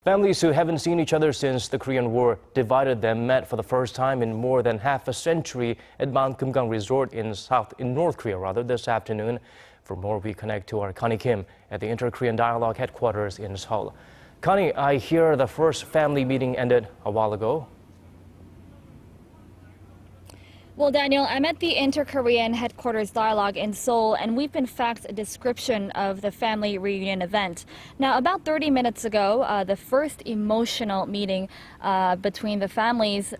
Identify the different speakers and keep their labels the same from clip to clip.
Speaker 1: Families who haven't seen each other since the Korean War divided them met for the first time in more than half a century at Mount Kumgang Resort in North Korea this afternoon. For more, we connect to our Connie Kim at the Inter-Korean Dialogue headquarters in Seoul. Connie, I hear the first family meeting ended a while ago.
Speaker 2: Well, Daniel, I'm at the Inter-Korean headquarters dialogue in Seoul, and we've been faxed a description of the family reunion event. Now, about 30 minutes ago, the first emotional meeting between the families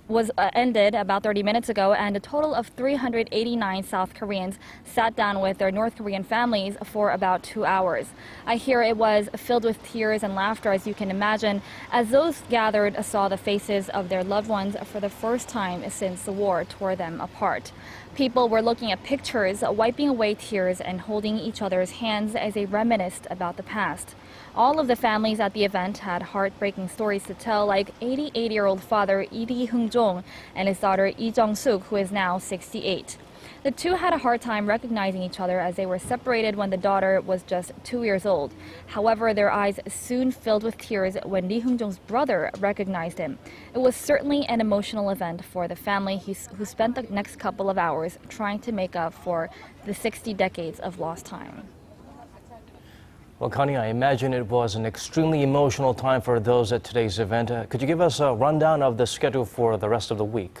Speaker 2: was ended about 30 minutes ago, and a total of 389 South Koreans sat down with their North Korean families for about 2 hours. I hear it was filled with tears and laughter, as you can imagine, as those gathered saw the faces of their loved ones for the first time since the war tore them apart. People were looking at pictures, wiping away tears and holding each other's hands as they reminisced about the past. All of the families at the event had heartbreaking stories to tell, like 88-year-old father Lee Hung-jong and his daughter Lee Jung-suk, who is now 68. The two had a hard time recognizing each other as they were separated when the daughter was just 2 years old. However, their eyes soon filled with tears when Lee Hung-jong's brother recognized him. It was certainly an emotional event for the family who spent the next couple of hours trying to make up for the 60 decades of lost time.
Speaker 1: Well, Connie, I imagine it was an extremely emotional time for those at today's event. Could you give us a rundown of the schedule for the rest of the week?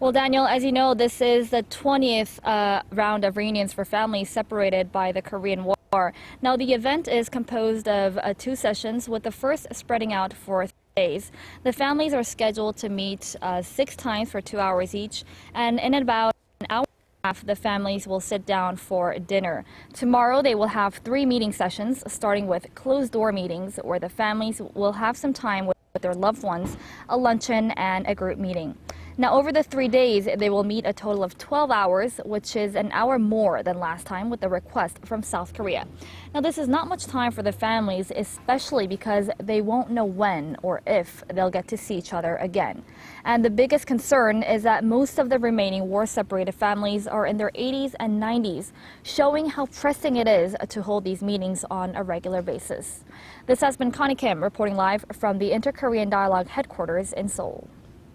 Speaker 2: Well, Daniel, as you know, this is the 20th round of reunions for families separated by the Korean War. Now, the event is composed of 2 sessions, with the first spreading out for 3 days. The families are scheduled to meet 6 times for 2 hours each, and in about an hour and a half, the families will sit down for dinner. Tomorrow, they will have 3 meeting sessions, starting with closed-door meetings, where the families will have some time with their loved ones, a luncheon, and a group meeting. Now, over the 3 days, they will meet a total of 12 hours, which is an hour more than last time with the request from South Korea. Now, this is not much time for the families, especially because they won't know when or if they'll get to see each other again. And the biggest concern is that most of the remaining war-separated families are in their 80s and 90s, showing how pressing it is to hold these meetings on a regular basis. This has been Connie Kim reporting live from the Inter-Korean Dialogue headquarters in Seoul.